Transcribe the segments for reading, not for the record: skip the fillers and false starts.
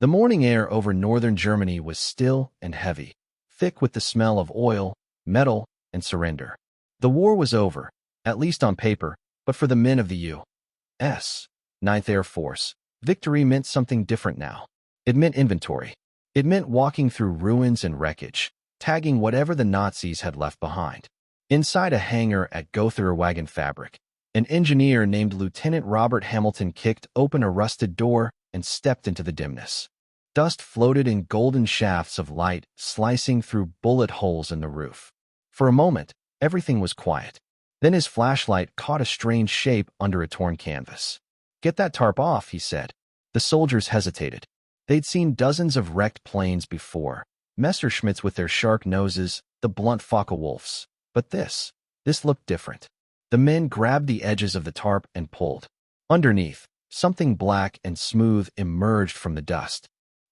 The morning air over northern Germany was still and heavy, thick with the smell of oil, metal, and surrender. The war was over, at least on paper, but for the men of the U.S. Ninth Air Force, victory meant something different now. It meant inventory. It meant walking through ruins and wreckage, tagging whatever the Nazis had left behind. Inside a hangar at Gotha Wagon Fabric, an engineer named Lieutenant Robert Hamilton kicked open a rusted door and stepped into the dimness. Dust floated in golden shafts of light, slicing through bullet holes in the roof. For a moment, everything was quiet. Then his flashlight caught a strange shape under a torn canvas. "Get that tarp off," he said. The soldiers hesitated. They'd seen dozens of wrecked planes before, Messerschmitts with their shark noses, the blunt Focke-Wulfs. But this looked different. The men grabbed the edges of the tarp and pulled. Underneath, something black and smooth emerged from the dust.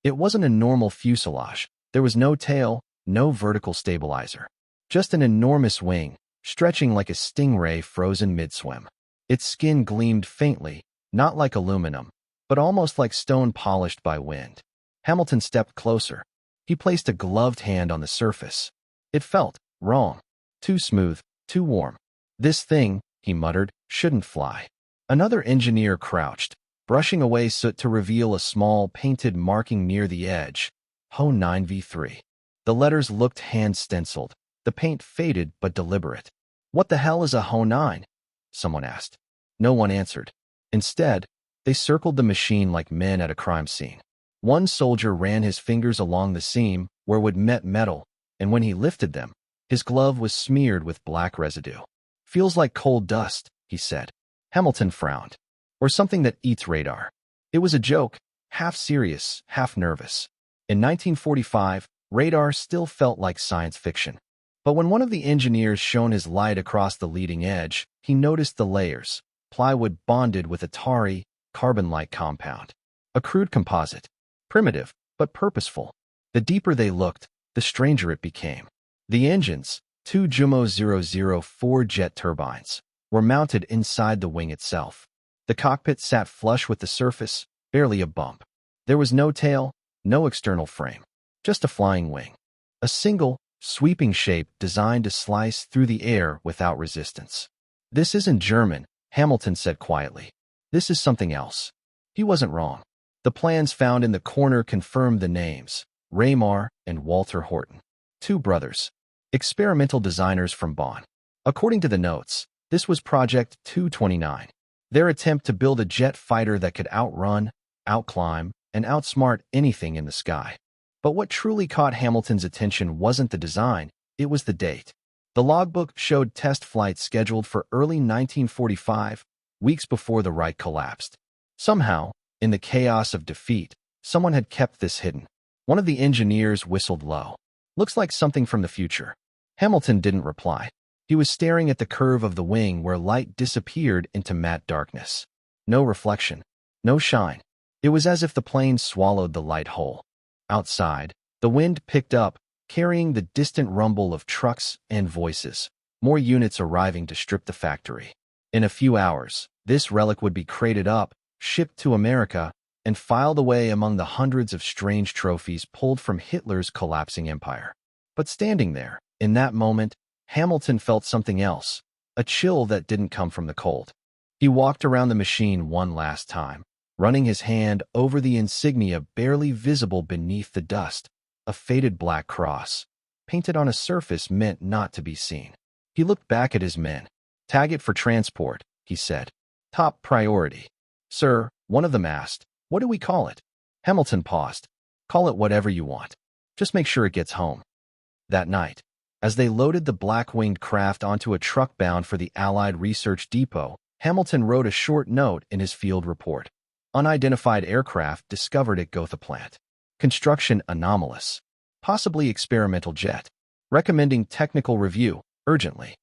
It wasn't a normal fuselage. There was no tail, no vertical stabilizer. Just an enormous wing, stretching like a stingray frozen mid-swim. Its skin gleamed faintly, not like aluminum, but almost like stone polished by wind. Hamilton stepped closer. He placed a gloved hand on the surface. It felt wrong. Too smooth, too warm. "This thing," he muttered, "shouldn't fly." Another engineer crouched, brushing away soot to reveal a small, painted marking near the edge. Ho-9V3. The letters looked hand-stenciled, the paint faded but deliberate. "What the hell is a Ho-9?" someone asked. No one answered. Instead, they circled the machine like men at a crime scene. One soldier ran his fingers along the seam where would met metal, and when he lifted them, his glove was smeared with black residue. "Feels like cold dust," he said. Hamilton frowned. "Or something that eats radar." It was a joke, half serious, half nervous. In 1945, radar still felt like science fiction. But when one of the engineers shone his light across the leading edge, he noticed the layers, plywood bonded with a tarry, carbon-like compound. A crude composite. Primitive, but purposeful. The deeper they looked, the stranger it became. The engines, two Jumo 004 jet turbines, were mounted inside the wing itself. The cockpit sat flush with the surface, barely a bump. There was no tail, no external frame, just a flying wing. A single, sweeping shape designed to slice through the air without resistance. "This isn't German," Hamilton said quietly. "This is something else." He wasn't wrong. The plans found in the corner confirmed the names, Raymar and Walter Horton. Two brothers. Experimental designers from Bonn. According to the notes, this was Project 229, their attempt to build a jet fighter that could outrun, outclimb, and outsmart anything in the sky. But what truly caught Hamilton's attention wasn't the design, it was the date. The logbook showed test flights scheduled for early 1945, weeks before the Reich collapsed. Somehow, in the chaos of defeat, someone had kept this hidden. One of the engineers whistled low. "Looks like something from the future." Hamilton didn't reply. He was staring at the curve of the wing where light disappeared into matte darkness. No reflection, no shine. It was as if the plane swallowed the light whole. Outside, the wind picked up, carrying the distant rumble of trucks and voices, more units arriving to strip the factory. In a few hours, this relic would be crated up, shipped to America, and filed away among the hundreds of strange trophies pulled from Hitler's collapsing empire. But standing there, in that moment, Hamilton felt something else, a chill that didn't come from the cold. He walked around the machine one last time, running his hand over the insignia barely visible beneath the dust, a faded black cross, painted on a surface meant not to be seen. He looked back at his men. "Tag it for transport," he said. "Top priority." "Sir," one of them asked, "what do we call it?" Hamilton paused. "Call it whatever you want. Just make sure it gets home." That night, as they loaded the black-winged craft onto a truck bound for the Allied Research Depot, Hamilton wrote a short note in his field report. Unidentified aircraft discovered at Gotha plant. Construction anomalous. Possibly experimental jet. Recommending technical review, urgently.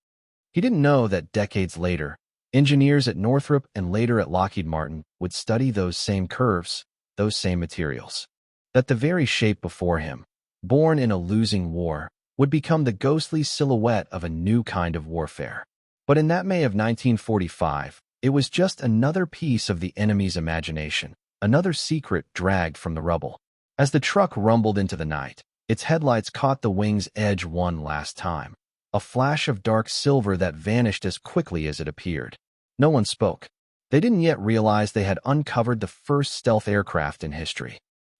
He didn't know that decades later, engineers at Northrop and later at Lockheed Martin would study those same curves, those same materials. That the very shape before him, born in a losing war, would become the ghostly silhouette of a new kind of warfare. But in that May of 1945, it was just another piece of the enemy's imagination, another secret dragged from the rubble. As the truck rumbled into the night, its headlights caught the wing's edge one last time, a flash of dark silver that vanished as quickly as it appeared. No one spoke. They didn't yet realize they had uncovered the first stealth aircraft in history.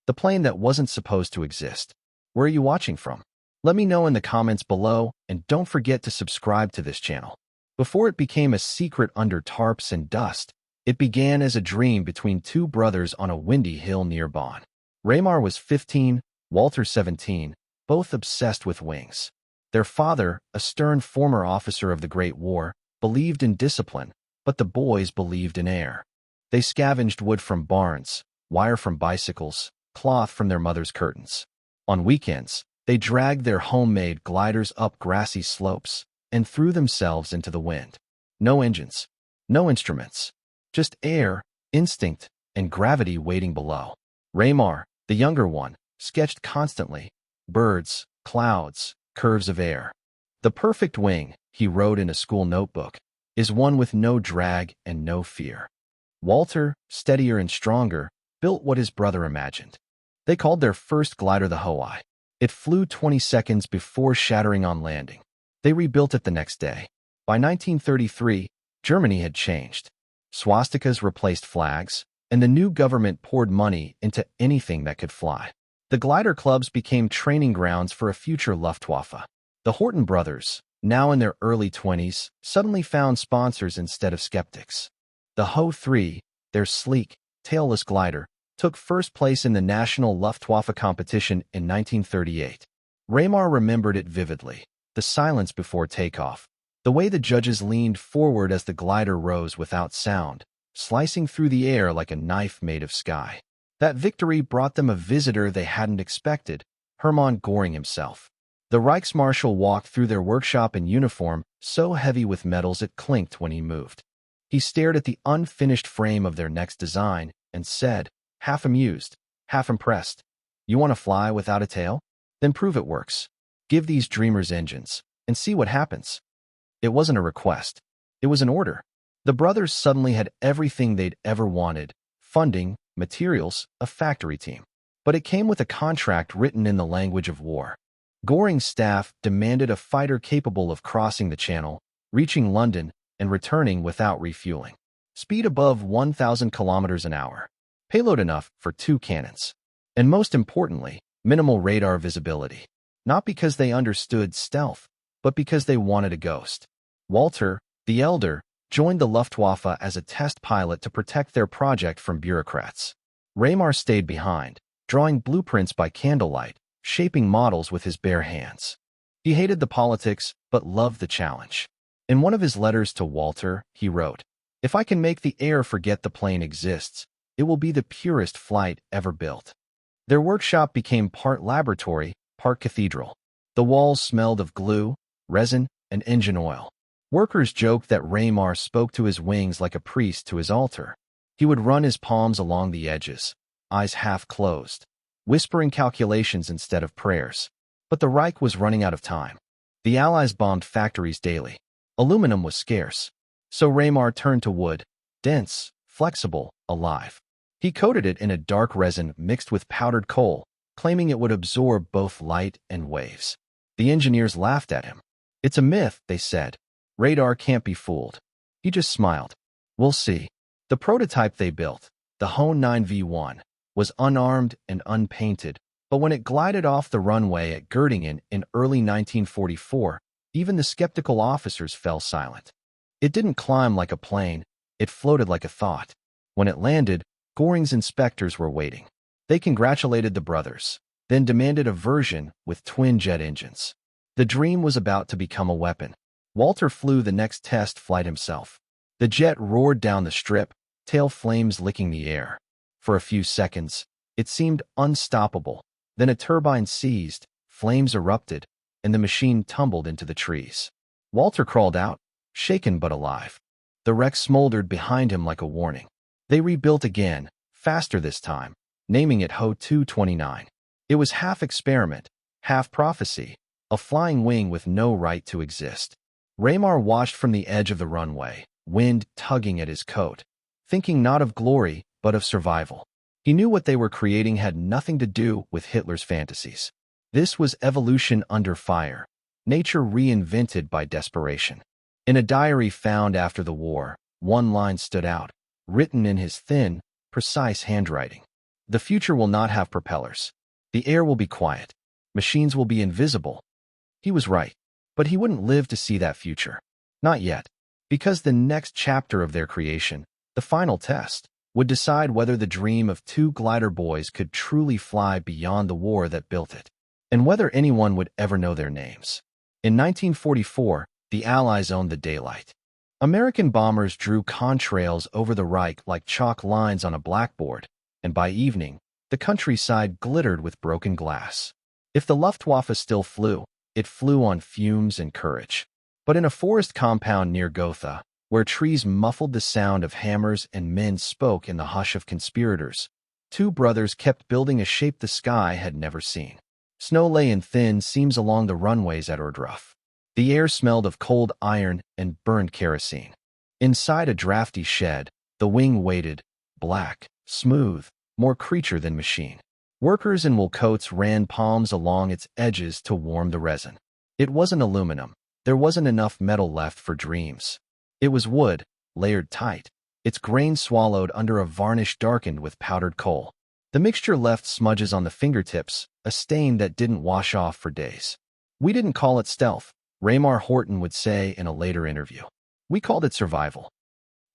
The plane that wasn't supposed to exist. Where are you watching from? Let me know in the comments below, and don't forget to subscribe to this channel. Before it became a secret under tarps and dust, it began as a dream between two brothers on a windy hill near Bonn. Raymar was 15, Walter 17, both obsessed with wings. Their father, a stern former officer of the Great War, believed in discipline, but the boys believed in air. They scavenged wood from barns, wire from bicycles, cloth from their mother's curtains. On weekends, they dragged their homemade gliders up grassy slopes and threw themselves into the wind. No engines, no instruments, just air, instinct, and gravity waiting below. Raymar, the younger one, sketched constantly: birds, clouds, curves of air. The perfect wing, he wrote in a school notebook, is one with no drag and no fear. Walter, steadier and stronger, built what his brother imagined. They called their first glider the Hoai. It flew 20 seconds before shattering on landing. They rebuilt it the next day. By 1933, Germany had changed. Swastikas replaced flags, and the new government poured money into anything that could fly. The glider clubs became training grounds for a future Luftwaffe. The Horten brothers, now in their early 20s, suddenly found sponsors instead of skeptics. The Ho 3, their sleek, tailless glider, took first place in the National Luftwaffe competition in 1938. Raymar remembered it vividly: the silence before takeoff, the way the judges leaned forward as the glider rose without sound, slicing through the air like a knife made of sky. That victory brought them a visitor they hadn't expected: Hermann Göring himself. The Reichsmarshal walked through their workshop in uniform, so heavy with metals it clinked when he moved. He stared at the unfinished frame of their next design and said, half amused, half impressed, "You want to fly without a tail? Then prove it works. Give these dreamers engines, and see what happens." It wasn't a request. It was an order. The brothers suddenly had everything they'd ever wanted: funding, materials, a factory team. But it came with a contract written in the language of war. Göring's staff demanded a fighter capable of crossing the Channel, reaching London, and returning without refueling. Speed above 1,000 kilometers an hour. Payload enough for 2 cannons. And most importantly, minimal radar visibility. Not because they understood stealth, but because they wanted a ghost. Walter, the elder, joined the Luftwaffe as a test pilot to protect their project from bureaucrats. Raymar stayed behind, drawing blueprints by candlelight, shaping models with his bare hands. He hated the politics, but loved the challenge. In one of his letters to Walter, he wrote, "If I can make the air forget the plane exists, it will be the purest flight ever built." Their workshop became part laboratory, part cathedral. The walls smelled of glue, resin, and engine oil. Workers joked that Raymar spoke to his wings like a priest to his altar. He would run his palms along the edges, eyes half closed, whispering calculations instead of prayers. But the Reich was running out of time. The Allies bombed factories daily. Aluminum was scarce. So Raymar turned to wood, dense, flexible, alive. He coated it in a dark resin mixed with powdered coal, claiming it would absorb both light and waves. The engineers laughed at him. "It's a myth," they said. "Radar can't be fooled." He just smiled. "We'll see." The prototype they built, the Ho 9V1, was unarmed and unpainted, but when it glided off the runway at Göttingen in early 1944, even the skeptical officers fell silent. It didn't climb like a plane, it floated like a thought. When it landed, Göring's inspectors were waiting. They congratulated the brothers, then demanded a version with twin-jet engines. The dream was about to become a weapon. Walter flew the next test flight himself. The jet roared down the strip, tail flames licking the air. For a few seconds, it seemed unstoppable. Then a turbine seized, flames erupted, and the machine tumbled into the trees. Walter crawled out, shaken but alive. The wreck smoldered behind him like a warning. They rebuilt again, faster this time, naming it Ho 229. It was half experiment, half prophecy, a flying wing with no right to exist. Raymar watched from the edge of the runway, wind tugging at his coat, thinking not of glory, but of survival. He He knew what they were creating had nothing to do with Hitler's fantasies. This was evolution under fire, nature reinvented by desperation. In a diary found after the war, one line stood out, written in his thin, precise handwriting. "The future will not have propellers. The air will be quiet. Machines will be invisible." He was right, but he wouldn't live to see that future. Not yet, because the next chapter of their creation, the final test, would decide whether the dream of two glider boys could truly fly beyond the war that built it, and whether anyone would ever know their names. In 1944, the Allies owned the daylight. American bombers drew contrails over the Reich like chalk lines on a blackboard, and by evening, the countryside glittered with broken glass. If the Luftwaffe still flew, it flew on fumes and courage. But in a forest compound near Gotha, where trees muffled the sound of hammers and men spoke in the hush of conspirators, two brothers kept building a shape the sky had never seen. Snow lay in thin seams along the runways at Ohrdruf. The air smelled of cold iron and burned kerosene. Inside a drafty shed, the wing waited, black, smooth, more creature than machine. Workers in wool coats ran palms along its edges to warm the resin. It wasn't aluminum. There wasn't enough metal left for dreams. It was wood, layered tight, its grain swallowed under a varnish darkened with powdered coal. The mixture left smudges on the fingertips, a stain that didn't wash off for days. "We didn't call it stealth," Raymar Horton would say in a later interview. "We called it survival."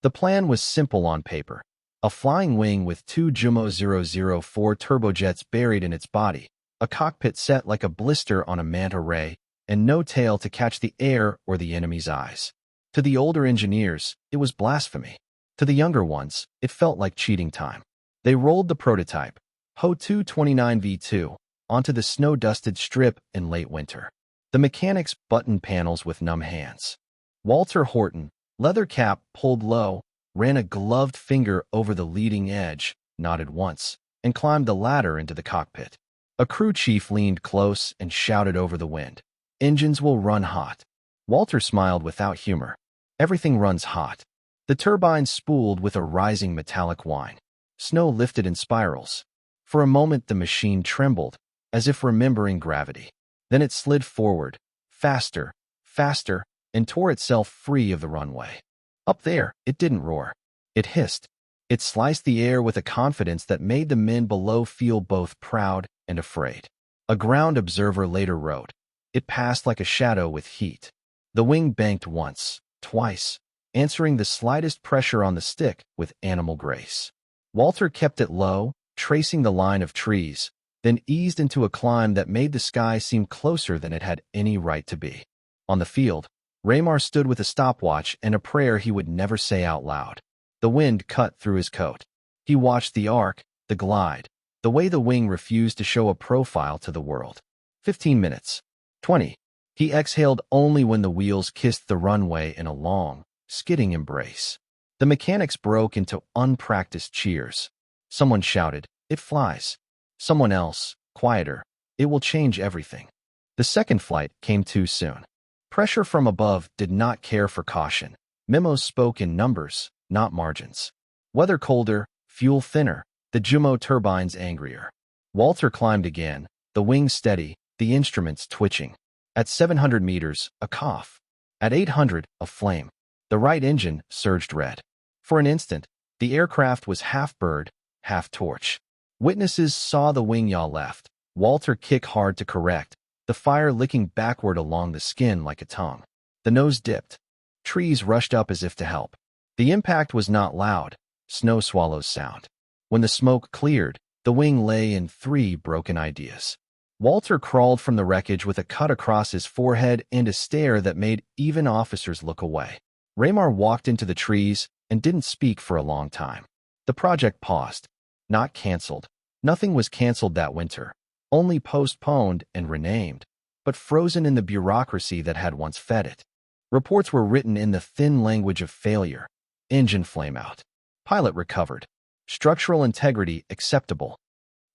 The plan was simple on paper. A flying wing with two Jumo 004 turbojets buried in its body, a cockpit set like a blister on a manta ray, and no tail to catch the air or the enemy's eyes. To the older engineers, it was blasphemy. To the younger ones, it felt like cheating time. They rolled the prototype, Ho-229V2, onto the snow-dusted strip in late winter. The mechanics buttoned panels with numb hands. Walter Horton, leather cap pulled low, ran a gloved finger over the leading edge, nodded once, and climbed the ladder into the cockpit. A crew chief leaned close and shouted over the wind, "Engines will run hot." Walter smiled without humor. "Everything runs hot." The turbines spooled with a rising metallic whine. Snow lifted in spirals. For a moment the machine trembled, as if remembering gravity. Then it slid forward, faster, faster, and tore itself free of the runway. Up there, it didn't roar. It hissed. It sliced the air with a confidence that made the men below feel both proud and afraid. A ground observer later wrote, "It passed like a shadow with heat." The wing banked once, twice, answering the slightest pressure on the stick with animal grace. Walter kept it low, tracing the line of trees, then eased into a climb that made the sky seem closer than it had any right to be. On the field, Raymar stood with a stopwatch and a prayer he would never say out loud. The wind cut through his coat. He watched the arc, the glide, the way the wing refused to show a profile to the world. 15 minutes. 20. He exhaled only when the wheels kissed the runway in a long, skidding embrace. The mechanics broke into unpracticed cheers. Someone shouted, "It flies." Someone else, quieter, "It will change everything." The second flight came too soon. Pressure from above did not care for caution. Memos spoke in numbers, not margins. Weather colder, fuel thinner, the Jumo turbines angrier. Walter climbed again, the wings steady, the instruments twitching. At 700 meters, a cough. At 800, a flame. The right engine surged red. For an instant, the aircraft was half bird, half torch. Witnesses saw the wing yaw left, Walter kick hard to correct, the fire licking backward along the skin like a tongue. The nose dipped. Trees rushed up as if to help. The impact was not loud, snow swallows sound. When the smoke cleared, the wing lay in 3 broken ideas. Walter crawled from the wreckage with a cut across his forehead and a stare that made even officers look away. Raymar walked into the trees and didn't speak for a long time. The project paused. Not canceled. Nothing was canceled that winter. Only postponed and renamed, but frozen in the bureaucracy that had once fed it. Reports were written in the thin language of failure. Engine flameout. Pilot recovered. Structural integrity acceptable.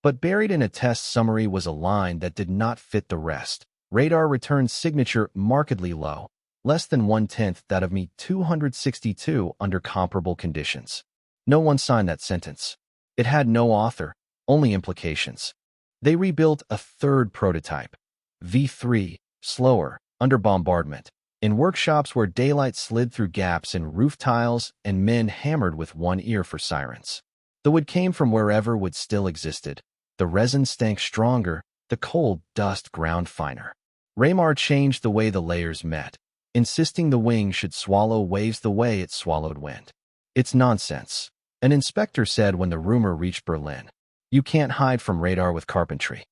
But buried in a test summary was a line that did not fit the rest. Radar return signature markedly low, less than 1/10 that of Me 262 under comparable conditions. No one signed that sentence. It had no author, only implications. They rebuilt a third prototype, V3, slower, under bombardment, in workshops where daylight slid through gaps in roof tiles and men hammered with one ear for sirens. The wood came from wherever wood still existed. The resin stank stronger, the cold dust ground finer. Raymar changed the way the layers met, insisting the wing should swallow waves the way it swallowed wind. It's nonsense, an inspector said when the rumor reached Berlin. You can't hide from radar with carpentry.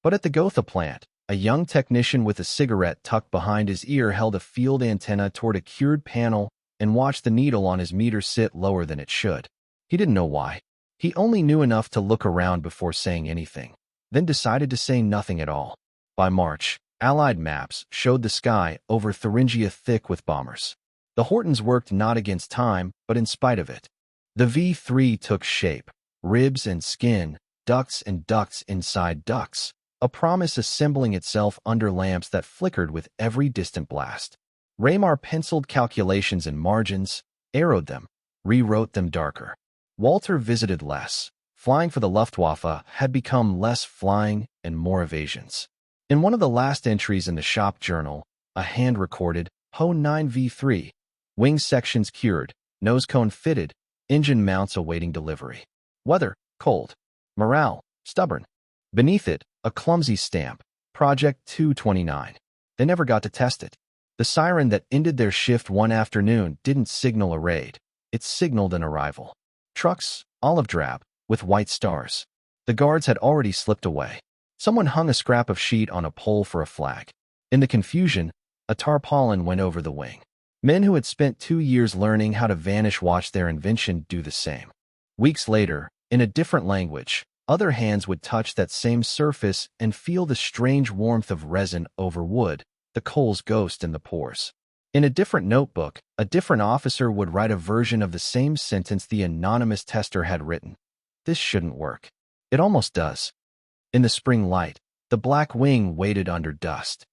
But at the Gotha plant, a young technician with a cigarette tucked behind his ear held a field antenna toward a cured panel and watched the needle on his meter sit lower than it should. He didn't know why. He only knew enough to look around before saying anything, then decided to say nothing at all. By March, Allied maps showed the sky over Thuringia thick with bombers. The Hortons worked not against time, but in spite of it. The V3 took shape, ribs and skin, ducts and ducts inside ducts, a promise assembling itself under lamps that flickered with every distant blast. Raymar penciled calculations and margins, arrowed them, rewrote them darker. Walter visited less. Flying for the Luftwaffe had become less flying and more evasions. In one of the last entries in the shop journal, a hand recorded, Ho 9 V3, wing sections cured, nose cone fitted, engine mounts awaiting delivery. Weather, cold. Morale, stubborn. Beneath it, a clumsy stamp, Project 229. They never got to test it. The siren that ended their shift one afternoon didn't signal a raid. It signaled an arrival. Trucks, olive drab, with white stars. The guards had already slipped away. Someone hung a scrap of sheet on a pole for a flag. In the confusion, a tarpaulin went over the wing. Men who had spent 2 years learning how to vanish watched their invention do the same. Weeks later, in a different language, other hands would touch that same surface and feel the strange warmth of resin over wood, the coal's ghost in the pores. In a different notebook, a different officer would write a version of the same sentence the anonymous tester had written. This shouldn't work. It almost does. In the spring light, the black wing waited under dust.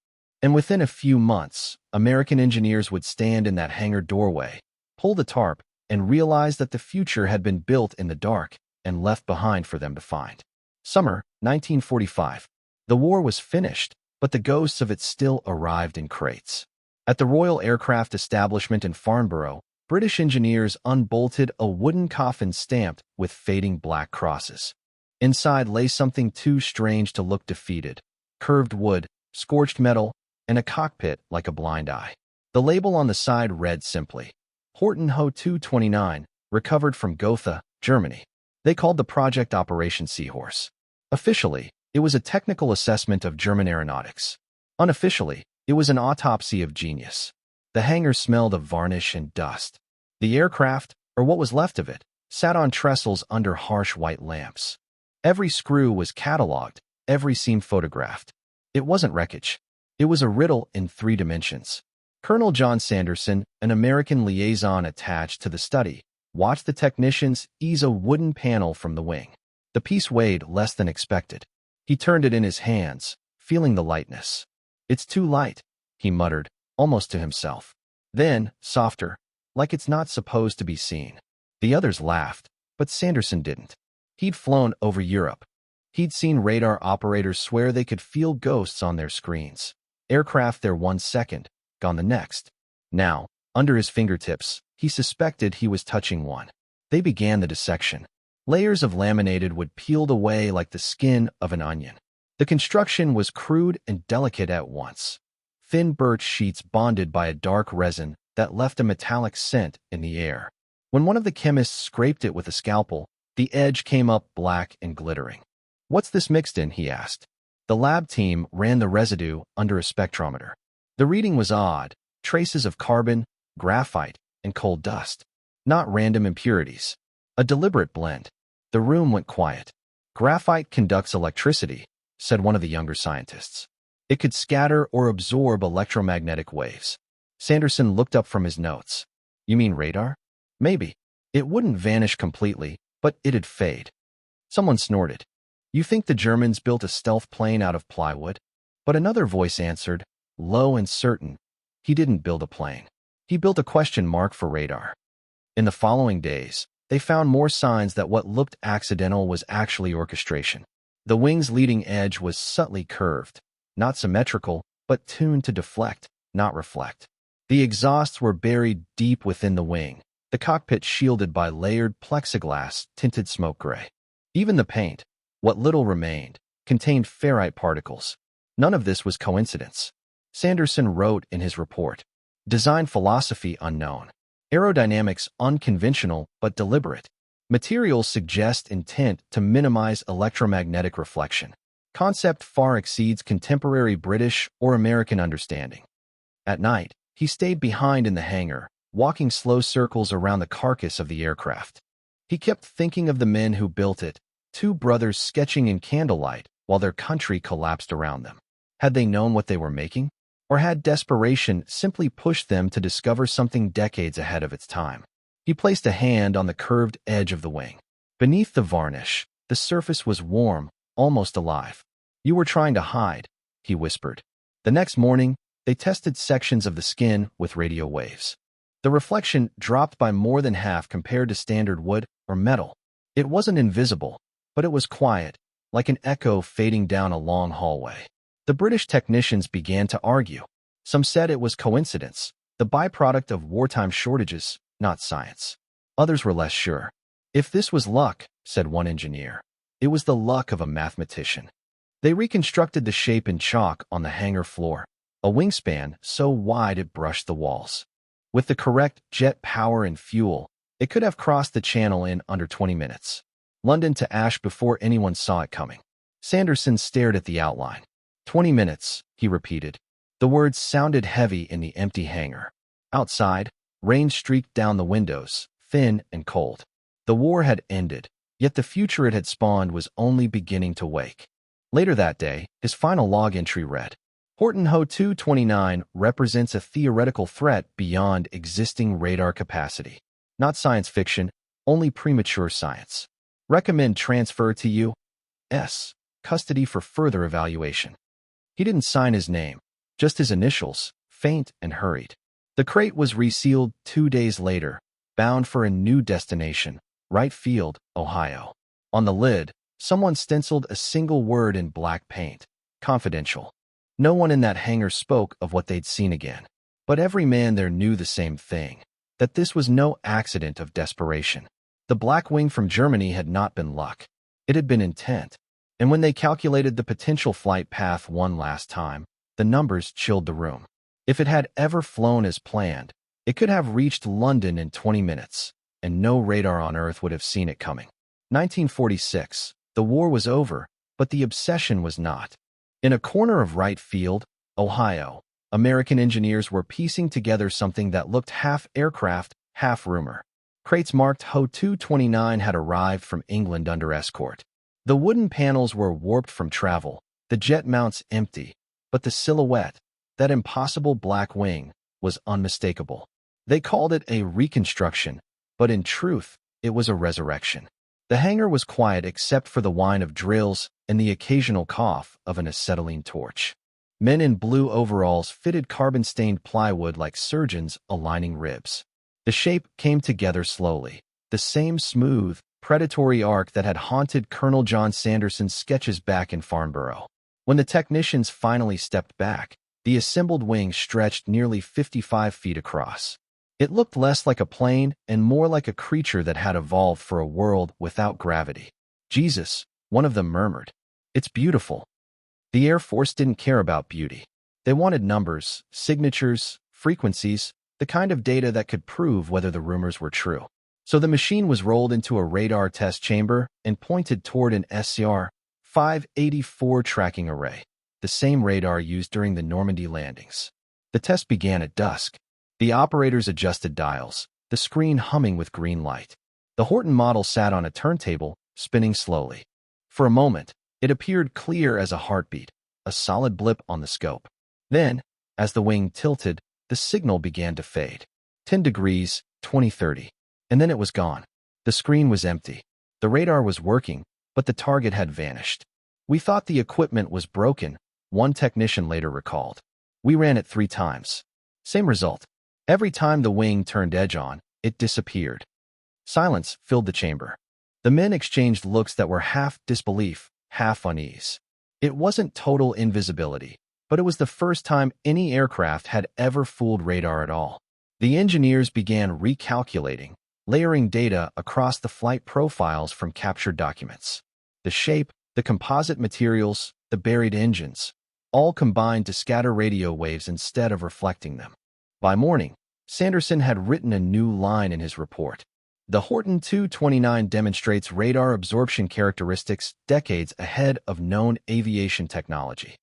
And within a few months, American engineers would stand in that hangar doorway, pull the tarp, and realize that the future had been built in the dark and left behind for them to find. Summer, 1945. The war was finished, but the ghosts of it still arrived in crates. At the Royal Aircraft Establishment in Farnborough, British engineers unbolted a wooden coffin stamped with fading black crosses. Inside lay something too strange to look defeated. Curved wood, scorched metal, and a cockpit like a blind eye. The label on the side read simply, Horten Ho 229, recovered from Gotha, Germany. They called the project Operation Seahorse. Officially, it was a technical assessment of German aeronautics. Unofficially, it was an autopsy of genius. The hangar smelled of varnish and dust. The aircraft, or what was left of it, sat on trestles under harsh white lamps. Every screw was catalogued, every seam photographed. It wasn't wreckage. It was a riddle in 3 dimensions. Colonel John Sanderson, an American liaison attached to the study, watched the technicians ease a wooden panel from the wing. The piece weighed less than expected. He turned it in his hands, feeling the lightness. It's too light, he muttered, almost to himself. Then, softer, like it's not supposed to be seen. The others laughed, but Sanderson didn't. He'd flown over Europe. He'd seen radar operators swear they could feel ghosts on their screens. Aircraft there 1 second, gone the next. Now, under his fingertips, he suspected he was touching one. They began the dissection. Layers of laminated wood peeled away like the skin of an onion. The construction was crude and delicate at once. Thin birch sheets bonded by a dark resin that left a metallic scent in the air. When one of the chemists scraped it with a scalpel, the edge came up black and glittering. "What's this mixed in?" he asked. The lab team ran the residue under a spectrometer. The reading was odd, traces of carbon, graphite, and coal dust. Not random impurities. A deliberate blend. The room went quiet. "Graphite conducts electricity," said one of the younger scientists. "It could scatter or absorb electromagnetic waves." Sanderson looked up from his notes. "You mean radar?" "Maybe. It wouldn't vanish completely, but it'd fade." Someone snorted. "You think the Germans built a stealth plane out of plywood?" But another voice answered, low and certain, "He didn't build a plane. He built a question mark for radar." In the following days, they found more signs that what looked accidental was actually orchestration. The wing's leading edge was subtly curved, not symmetrical, but tuned to deflect, not reflect. The exhausts were buried deep within the wing, the cockpit shielded by layered plexiglass tinted smoke gray. Even the paint, what little remained, contained ferrite particles. None of this was coincidence. Sanderson wrote in his report, "Design philosophy unknown. Aerodynamics unconventional but deliberate. Materials suggest intent to minimize electromagnetic reflection. Concept far exceeds contemporary British or American understanding." At night, he stayed behind in the hangar, walking slow circles around the carcass of the aircraft. He kept thinking of the men who built it, two brothers sketching in candlelight while their country collapsed around them. Had they known what they were making? Or had desperation simply pushed them to discover something decades ahead of its time? He placed a hand on the curved edge of the wing. Beneath the varnish, the surface was warm, almost alive. "You were trying to hide," he whispered. The next morning, they tested sections of the skin with radio waves. The reflection dropped by more than half compared to standard wood or metal. It wasn't invisible, but it was quiet, like an echo fading down a long hallway. The British technicians began to argue. Some said it was coincidence, the byproduct of wartime shortages, not science. Others were less sure. "If this was luck," said one engineer, "it was the luck of a mathematician." They reconstructed the shape in chalk on the hangar floor, a wingspan so wide it brushed the walls. With the correct jet power and fuel, it could have crossed the channel in under 20 minutes. London to Ash before anyone saw it coming. Sanderson stared at the outline. 20 minutes, he repeated. The words sounded heavy in the empty hangar. Outside, rain streaked down the windows, thin and cold. The war had ended, yet the future it had spawned was only beginning to wake. Later that day, his final log entry read, "Horton Ho 229 represents a theoretical threat beyond existing radar capacity. Not science fiction, only premature science. Recommend transfer to U.S. custody for further evaluation." He didn't sign his name, just his initials, faint and hurried. The crate was resealed 2 days later, bound for a new destination, Wright Field, Ohio. On the lid, someone stenciled a single word in black paint, "Confidential." No one in that hangar spoke of what they'd seen again, but every man there knew the same thing, that this was no accident of desperation. The black wing from Germany had not been luck. It had been intent. And when they calculated the potential flight path one last time, the numbers chilled the room. If it had ever flown as planned, it could have reached London in 20 minutes, and no radar on Earth would have seen it coming. 1946. The war was over, but the obsession was not. In a corner of Wright Field, Ohio, American engineers were piecing together something that looked half aircraft, half rumor. Crates marked Ho 229 had arrived from England under escort. The wooden panels were warped from travel, the jet mounts empty, but the silhouette, that impossible black wing, was unmistakable. They called it a reconstruction, but in truth, it was a resurrection. The hangar was quiet except for the whine of drills and the occasional cough of an acetylene torch. Men in blue overalls fitted carbon-stained plywood like surgeons aligning ribs. The shape came together slowly, the same smooth, predatory arc that had haunted Colonel John Sanderson's sketches back in Farnborough. When the technicians finally stepped back, the assembled wing stretched nearly 55 feet across. It looked less like a plane and more like a creature that had evolved for a world without gravity. "Jesus," one of them murmured. "It's beautiful." The Air Force didn't care about beauty. They wanted numbers, signatures, frequencies, the kind of data that could prove whether the rumors were true. So the machine was rolled into a radar test chamber and pointed toward an SCR-584 tracking array, the same radar used during the Normandy landings. The test began at dusk. The operators adjusted dials, the screen humming with green light. The Horton model sat on a turntable, spinning slowly. For a moment, it appeared clear as a heartbeat, a solid blip on the scope. Then, as the wing tilted, the signal began to fade. 10 degrees, 2030. And then it was gone. The screen was empty. The radar was working, but the target had vanished. "We thought the equipment was broken," one technician later recalled. "We ran it 3 times. Same result. Every time the wing turned edge on, it disappeared." Silence filled the chamber. The men exchanged looks that were half disbelief, half unease. It wasn't total invisibility, but it was the first time any aircraft had ever fooled radar at all. The engineers began recalculating, layering data across the flight profiles from captured documents. The shape, the composite materials, the buried engines, all combined to scatter radio waves instead of reflecting them. By morning, Sanderson had written a new line in his report. The Horton 229 demonstrates radar absorption characteristics decades ahead of known aviation technology.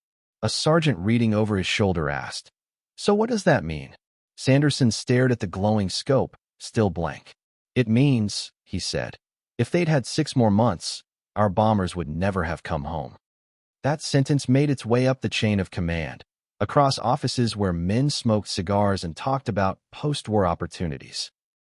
A sergeant reading over his shoulder asked, "So what does that mean?" Sanderson stared at the glowing scope, still blank. "It means," he said, "if they'd had 6 more months, our bombers would never have come home." That sentence made its way up the chain of command, across offices where men smoked cigars and talked about post-war opportunities.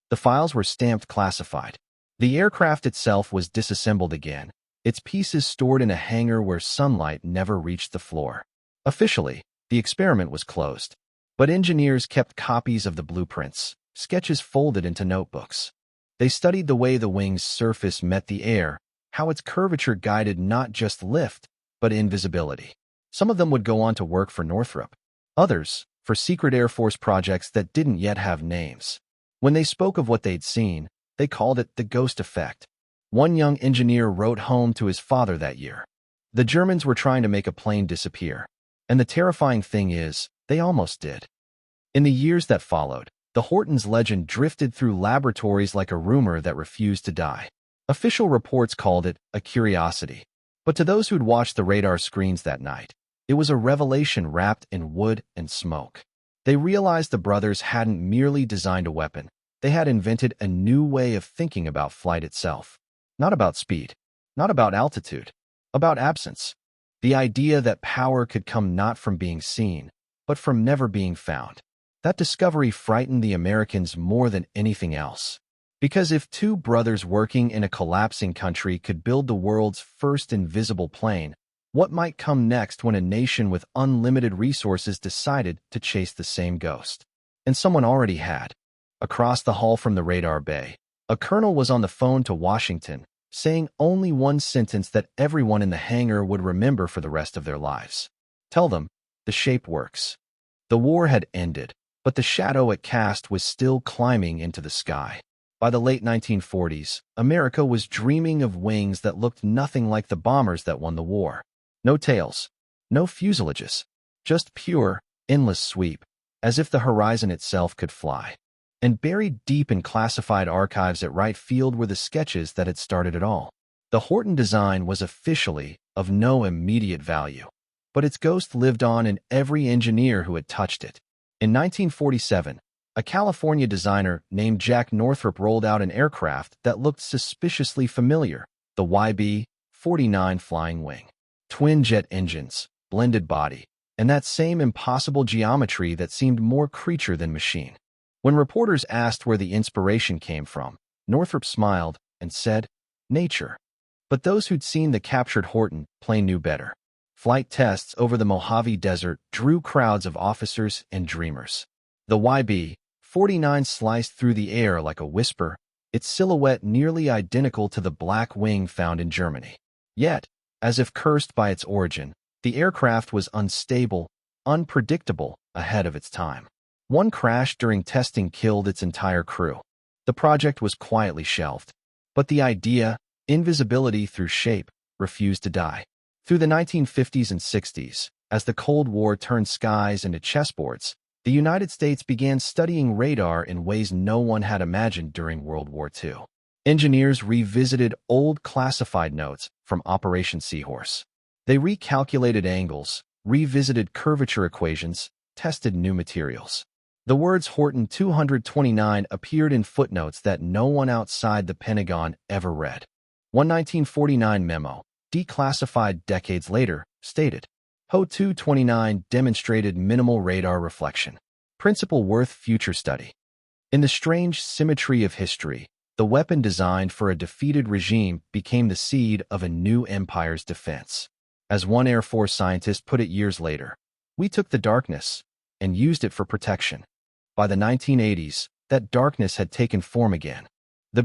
The files were stamped classified. The aircraft itself was disassembled again, its pieces stored in a hangar where sunlight never reached the floor. Officially, the experiment was closed, but engineers kept copies of the blueprints, sketches folded into notebooks. They studied the way the wing's surface met the air, how its curvature guided not just lift, but invisibility. Some of them would go on to work for Northrop, others for secret Air Force projects that didn't yet have names. When they spoke of what they'd seen, they called it the ghost effect. One young engineer wrote home to his father that year. The Germans were trying to make a plane disappear, and the terrifying thing is, they almost did. In the years that followed, the Horton's legend drifted through laboratories like a rumor that refused to die. Official reports called it a curiosity, but to those who'd watched the radar screens that night, it was a revelation wrapped in wood and smoke. They realized the brothers hadn't merely designed a weapon, they had invented a new way of thinking about flight itself. Not about speed, not about altitude, about absence. The idea that power could come not from being seen, but from never being found. That discovery frightened the Americans more than anything else. Because if 2 brothers working in a collapsing country could build the world's first invisible plane, what might come next when a nation with unlimited resources decided to chase the same ghost? And someone already had. Across the hall from the radar bay, a colonel was on the phone to Washington, saying only one sentence that everyone in the hangar would remember for the rest of their lives. "Tell them, the shape works." The war had ended, but the shadow it cast was still climbing into the sky. By the late 1940s, America was dreaming of wings that looked nothing like the bombers that won the war. No tails, no fuselages, just pure, endless sweep, as if the horizon itself could fly. And buried deep in classified archives at Wright Field were the sketches that had started it all. The Horton design was officially of no immediate value, but its ghost lived on in every engineer who had touched it. In 1947, a California designer named Jack Northrop rolled out an aircraft that looked suspiciously familiar, the YB-49 Flying Wing. Twin-jet engines, blended body, and that same impossible geometry that seemed more creature than machine. When reporters asked where the inspiration came from, Northrop smiled and said, "Nature." But those who'd seen the captured Horton plane knew better. Flight tests over the Mojave Desert drew crowds of officers and dreamers. The YB-49 sliced through the air like a whisper, its silhouette nearly identical to the black wing found in Germany. Yet, as if cursed by its origin, the aircraft was unstable, unpredictable, ahead of its time. One crash during testing killed its entire crew. The project was quietly shelved. But the idea, invisibility through shape, refused to die. Through the 1950s and 60s, as the Cold War turned skies into chessboards, the United States began studying radar in ways no one had imagined during World War II. Engineers revisited old classified notes from Operation Seahorse. They recalculated angles, revisited curvature equations, tested new materials. The words Horton 229 appeared in footnotes that no one outside the Pentagon ever read. One 1949 memo, declassified decades later, stated, HO 229 demonstrated minimal radar reflection. Principle worth future study. In the strange symmetry of history, the weapon designed for a defeated regime became the seed of a new empire's defense. As one Air Force scientist put it years later, we took the darkness and used it for protection. By the 1980s, that darkness had taken form again. The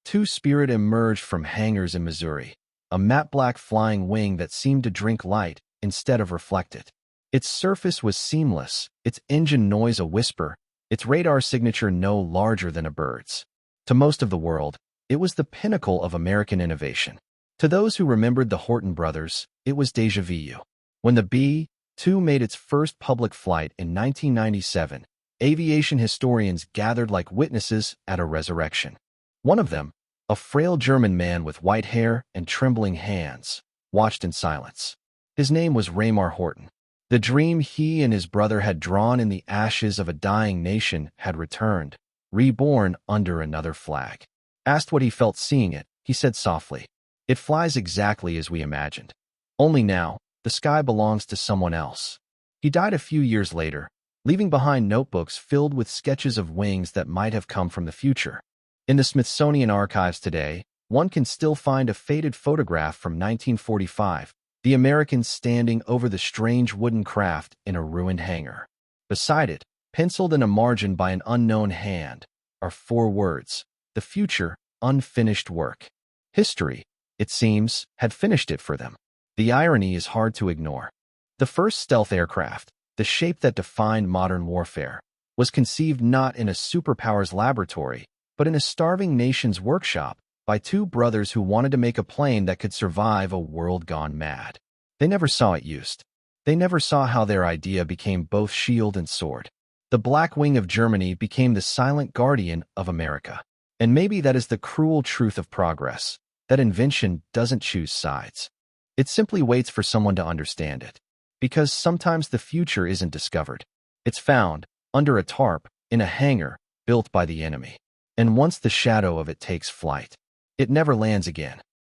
Two-Spirit emerged from hangars in Missouri, a matte-black flying wing that seemed to drink light instead of reflect it. Its surface was seamless, its engine noise a whisper, its radar signature no larger than a bird's. To most of the world, it was the pinnacle of American innovation. To those who remembered the Horton brothers, it was déjà vu. When the B-2 made its first public flight in 1997, aviation historians gathered like witnesses at a resurrection. One of them, a frail German man with white hair and trembling hands, watched in silence. His name was Raymar Horton. The dream he and his brother had drawn in the ashes of a dying nation had returned, reborn under another flag. Asked what he felt seeing it, he said softly, "It flies exactly as we imagined. Only now, the sky belongs to someone else." He died a few years later, leaving behind notebooks filled with sketches of wings that might have come from the future. In the Smithsonian archives today, one can still find a faded photograph from 1945, the Americans standing over the strange wooden craft in a ruined hangar. Beside it, penciled in a margin by an unknown hand, are 4 words: the future, unfinished work. History, it seems, had finished it for them. The irony is hard to ignore. The first stealth aircraft, the shape that defined modern warfare, was conceived not in a superpower's laboratory, but in a starving nation's workshop, by 2 brothers who wanted to make a plane that could survive a world gone mad. They never saw it used. They never saw how their idea became both shield and sword. The Black Wing of Germany became the silent guardian of America. And maybe that is the cruel truth of progress, that invention doesn't choose sides. It simply waits for someone to understand it. Because sometimes the future isn't discovered. It's found, under a tarp, in a hangar, built by the enemy. And once the shadow of it takes flight, it never lands again.